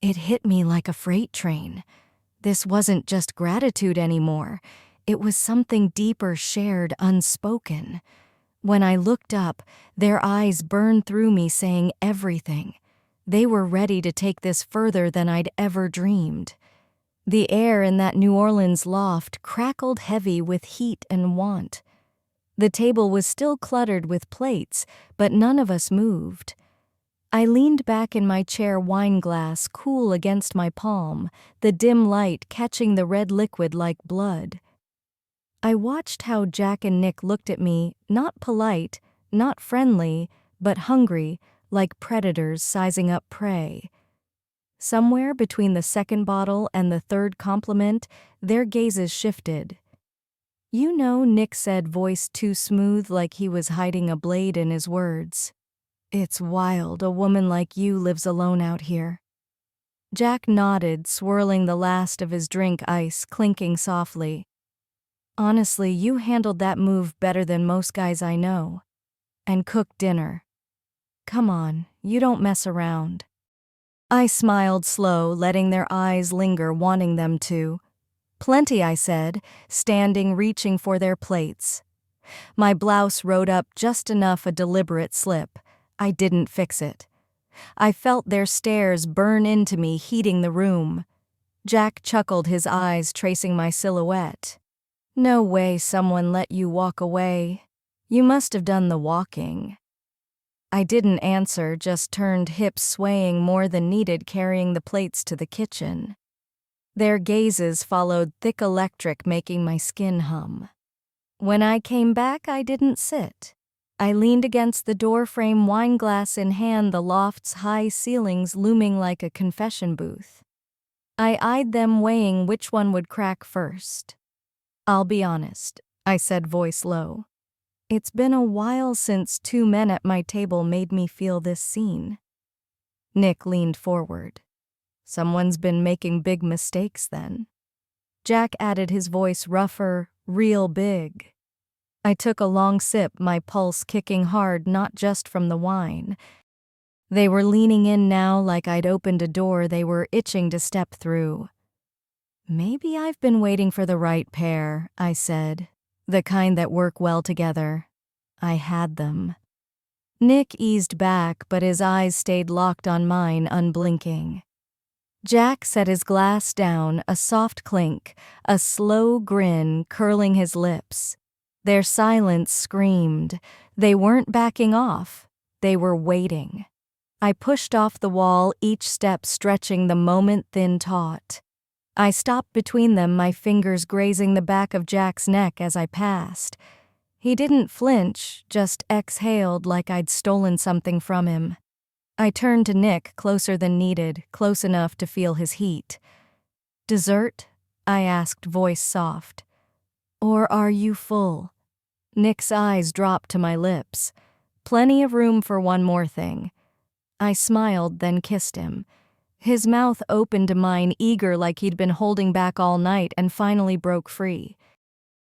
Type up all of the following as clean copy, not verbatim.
It hit me like a freight train. This wasn't just gratitude anymore. It was something deeper, shared, unspoken. When I looked up, their eyes burned through me, saying everything. They were ready to take this further than I'd ever dreamed. The air in that New Orleans loft crackled heavy with heat and want. The table was still cluttered with plates, but none of us moved. I leaned back in my chair, wine glass cool against my palm, the dim light catching the red liquid like blood. I watched how Jack and Nick looked at me, not polite, not friendly, but hungry, like predators sizing up prey. Somewhere between the second bottle and the third compliment, their gazes shifted. "You know," Nick said, voice too smooth like he was hiding a blade in his words. "It's wild a woman like you lives alone out here." Jack nodded, swirling the last of his drink, ice clinking softly. "Honestly, you handled that move better than most guys I know. And cooked dinner. Come on, you don't mess around." I smiled slow, letting their eyes linger, wanting them to. "Plenty," I said, standing, reaching for their plates. My blouse rode up just enough, a deliberate slip. I didn't fix it. I felt their stares burn into me, heating the room. Jack chuckled, his eyes tracing my silhouette. "No way someone let you walk away. You must have done the walking." I didn't answer, just turned, hips swaying more than needed, carrying the plates to the kitchen. Their gazes followed, thick electric, making my skin hum. When I came back, I didn't sit. I leaned against the doorframe, wine glass in hand, the loft's high ceilings looming like a confession booth. I eyed them, weighing which one would crack first. "I'll be honest," I said, voice low. "It's been a while since two men at my table made me feel this seen." Nick leaned forward. "Someone's been making big mistakes then." Jack added, his voice rougher, real big. I took a long sip, my pulse kicking hard, not just from the wine. They were leaning in now like I'd opened a door they were itching to step through. "Maybe I've been waiting for the right pair," I said. "The kind that work well together." I had them. Nick eased back, but his eyes stayed locked on mine, unblinking. Jack set his glass down, a soft clink, a slow grin curling his lips. Their silence screamed. They weren't backing off. They were waiting. I pushed off the wall, each step stretching the moment thin taut. I stopped between them, my fingers grazing the back of Jack's neck as I passed. He didn't flinch, just exhaled like I'd stolen something from him. I turned to Nick, closer than needed, close enough to feel his heat. "Dessert?" I asked, voice soft. "Or are you full?" Nick's eyes dropped to my lips. "Plenty of room for one more thing." I smiled, then kissed him. His mouth opened to mine, eager like he'd been holding back all night, and finally broke free.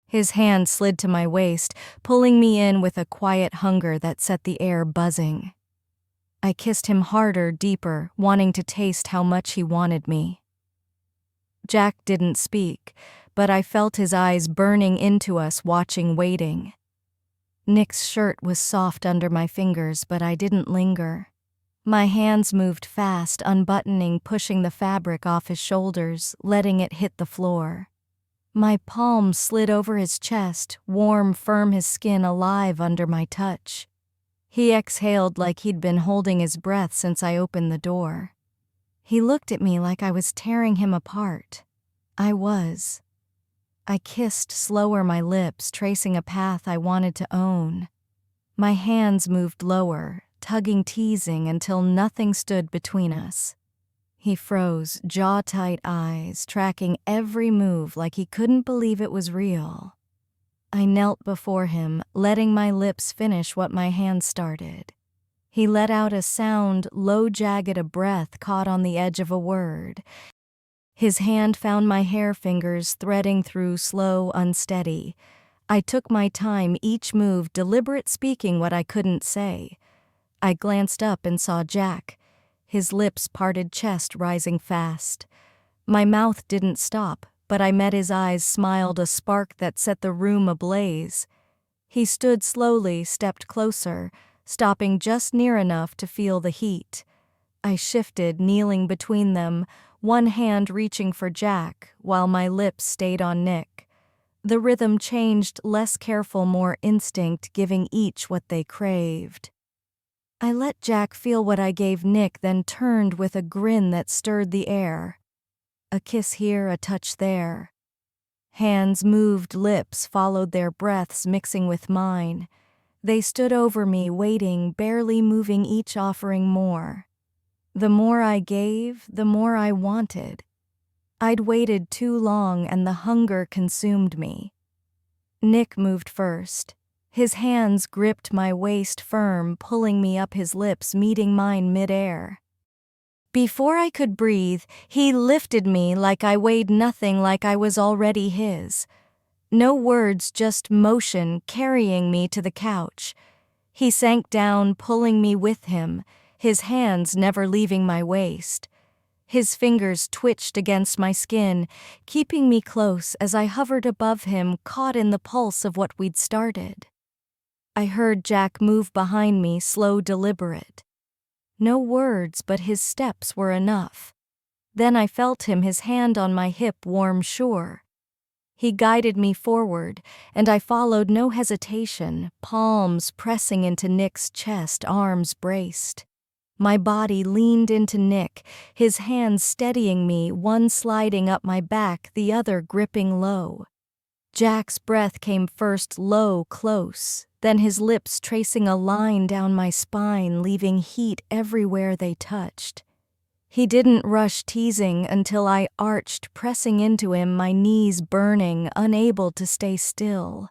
His hand slid to my waist, pulling me in with a quiet hunger that set the air buzzing. I kissed him harder, deeper, wanting to taste how much he wanted me. Jack didn't speak, but I felt his eyes burning into us, watching, waiting. Nick's shirt was soft under my fingers, but I didn't linger. My hands moved fast, unbuttoning, pushing the fabric off his shoulders, letting it hit the floor. My palms slid over his chest, warm, firm, his skin alive under my touch. He exhaled like he'd been holding his breath since I opened the door. He looked at me like I was tearing him apart. I was. I kissed slower, my lips tracing a path I wanted to own. My hands moved lower, tugging, teasing, until nothing stood between us. He froze, jaw-tight eyes, tracking every move like he couldn't believe it was real. I knelt before him, letting my lips finish what my hands started. He let out a sound, low, jagged, a breath caught on the edge of a word. His hand found my hair, fingers threading through, slow, unsteady. I took my time, each move deliberate, speaking what I couldn't say. I glanced up and saw Jack. his lips parted, chest rising fast. My mouth didn't stop, but I met his eyes, smiled, a spark that set the room ablaze. He stood slowly, stepped closer, stopping just near enough to feel the heat. I shifted, kneeling between them, one hand reaching for Jack, while my lips stayed on Nick. The rhythm changed, less careful, more instinct, giving each what they craved. I let Jack feel what I gave Nick, then turned with a grin that stirred the air. A kiss here, a touch there. Hands moved, lips followed their breaths, mixing with mine. They stood over me, waiting, barely moving, each offering more. The more I gave, the more I wanted. I'd waited too long, and the hunger consumed me. Nick moved first. His hands gripped my waist firm, pulling me up, his lips meeting mine midair. Before I could breathe, he lifted me like I weighed nothing, like I was already his. No words, just motion, carrying me to the couch. He sank down, pulling me with him, his hands never leaving my waist. His fingers twitched against my skin, keeping me close as I hovered above him, caught in the pulse of what we'd started. I heard Jack move behind me, slow, deliberate. No words, but his steps were enough. Then I felt him, his hand on my hip, warm, sure. He guided me forward, and I followed, no hesitation, palms pressing into Nick's chest, arms braced. My body leaned into Nick, his hands steadying me, one sliding up my back, the other gripping low. Jack's breath came first, low, close, then his lips tracing a line down my spine, leaving heat everywhere they touched. He didn't rush, teasing until I arched, pressing into him, my knees burning, unable to stay still.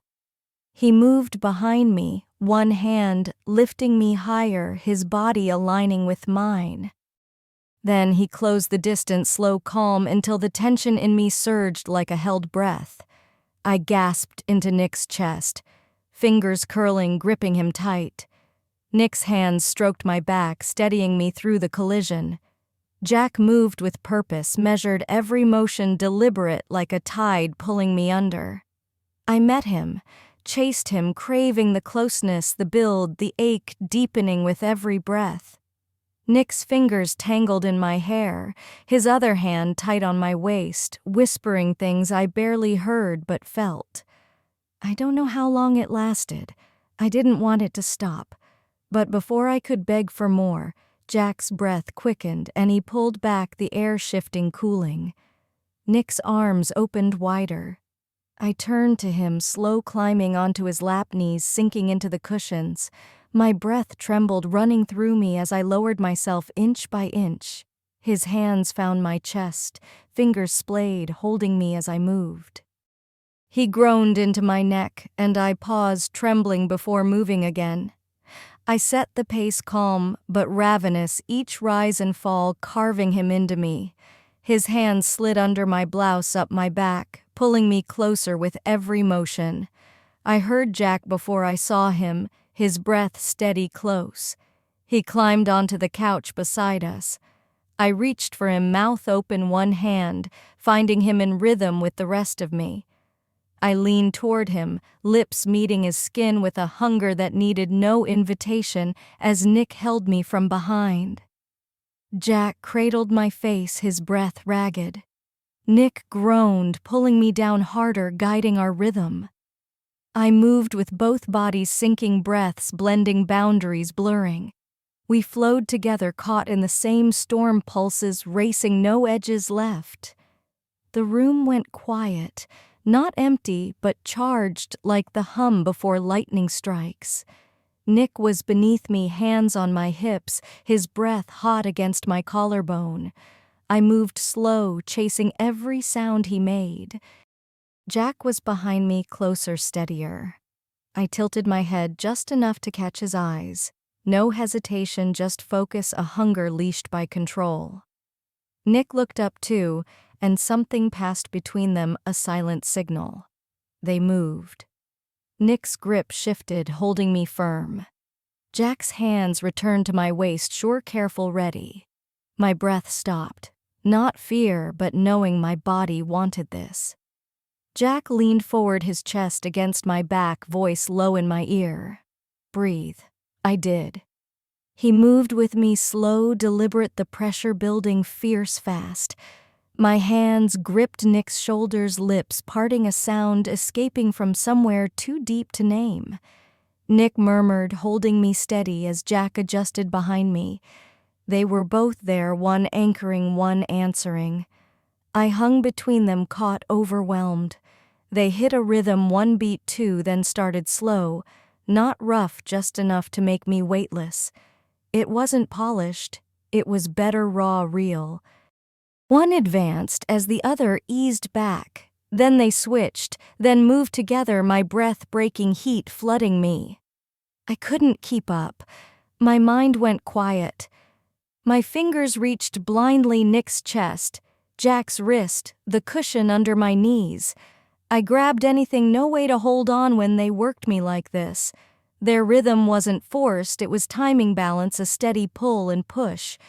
He moved behind me, one hand lifting me higher, his body aligning with mine. Then he closed the distance, slow, calm, until the tension in me surged like a held breath. I gasped into Nick's chest, fingers curling, gripping him tight. Nick's hands stroked my back, steadying me through the collision. Jack moved with purpose, measured every motion, deliberate, like a tide pulling me under. I met him, chased him, craving the closeness, the build, the ache deepening with every breath. Nick's fingers tangled in my hair, his other hand tight on my waist, whispering things I barely heard but felt. I don't know how long it lasted. I didn't want it to stop. But before I could beg for more, Jack's breath quickened and he pulled back, the air shifting, cooling. Nick's arms opened wider. I turned to him, slow, climbing onto his lap, knees sinking into the cushions. My breath trembled, running through me as I lowered myself inch by inch. His hands found my chest, fingers splayed, holding me as I moved. He groaned into my neck, and I paused, trembling before moving again. I set the pace, calm but ravenous, each rise and fall carving him into me. His hands slid under my blouse, up my back, pulling me closer with every motion. I heard Jack before I saw him, his breath steady, close. He climbed onto the couch beside us. I reached for him, mouth open, one hand, finding him in rhythm with the rest of me. I leaned toward him, lips meeting his skin with a hunger that needed no invitation, as Nick held me from behind. Jack cradled my face, his breath ragged. Nick groaned, pulling me down harder, guiding our rhythm. I moved with both bodies, sinking breaths, blending boundaries, blurring. We flowed together, caught in the same storm, pulses racing, no edges left. The room went quiet, not empty, but charged, like the hum before lightning strikes. Nick was beneath me, hands on my hips, his breath hot against my collarbone. I moved slow, chasing every sound he made. Jack was behind me, closer, steadier. I tilted my head just enough to catch his eyes. No hesitation, just focus, a hunger leashed by control. Nick looked up too, and something passed between them, a silent signal. They moved. Nick's grip shifted, holding me firm. Jack's hands returned to my waist, sure, careful, ready. My breath stopped. Not fear, but knowing my body wanted this. Jack leaned forward, his chest against my back, voice low in my ear. Breathe. I did. He moved with me, slow, deliberate, the pressure building fierce fast. My hands gripped Nick's shoulders, lips parting, a sound escaping from somewhere too deep to name. Nick murmured, holding me steady as Jack adjusted behind me. They were both there, one anchoring, one answering. I hung between them, caught, overwhelmed. They hit a rhythm, one beat, two, then started slow, not rough, just enough to make me weightless. It wasn't polished, it was better, raw, real. One advanced as the other eased back. Then they switched, then moved together, my breath breaking, heat flooding me. I couldn't keep up. My mind went quiet. My fingers reached blindly Nick's chest, Jack's wrist, the cushion under my knees. I grabbed anything, no way to hold on when they worked me like this. Their rhythm wasn't forced, it was timing, balance, a steady pull and push.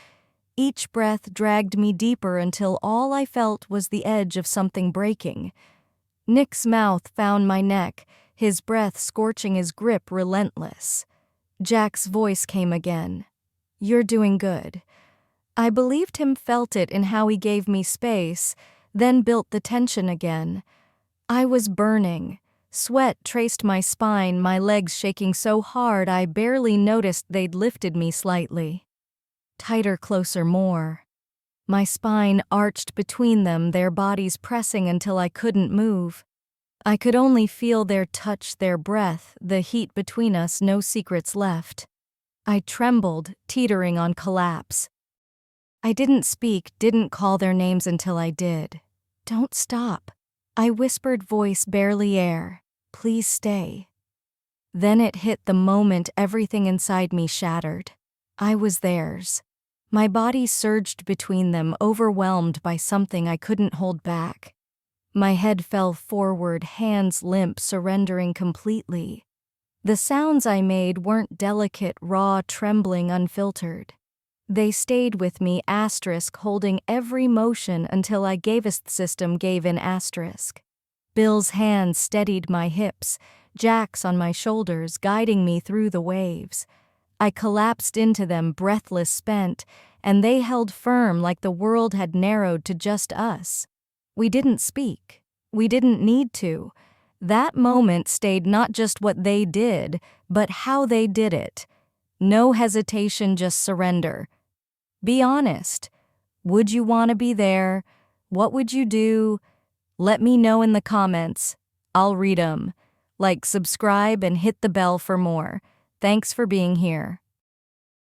Each breath dragged me deeper until all I felt was the edge of something breaking. Nick's mouth found my neck, his breath scorching, his grip relentless. Jack's voice came again. You're doing good. I believed him, felt it in how he gave me space, then built the tension again. I was burning. Sweat traced my spine, my legs shaking so hard I barely noticed they'd lifted me slightly. Tighter, closer, more. My spine arched between them, their bodies pressing until I couldn't move. I could only feel their touch, their breath, the heat between us, no secrets left. I trembled, teetering on collapse. I didn't speak, didn't call their names until I did. Don't stop. I whispered, voice barely air. Please stay. Then it hit, the moment everything inside me shattered. I was theirs. My body surged between them, overwhelmed by something I couldn't hold back. My head fell forward, hands limp, surrendering completely. The sounds I made weren't delicate, raw, trembling, unfiltered. They stayed with me, asterisk, holding every motion until I gave. System gave in, asterisk. Bill's hands steadied my hips, Jack's on my shoulders, guiding me through the waves. I collapsed into them, breathless, spent, and they held firm like the world had narrowed to just us. We didn't speak. We didn't need to. That moment stayed, not just what they did, but how they did it. No hesitation, just surrender. Be honest. Would you want to be there? What would you do? Let me know in the comments. I'll read 'em. Like, subscribe, and hit the bell for more. Thanks for being here.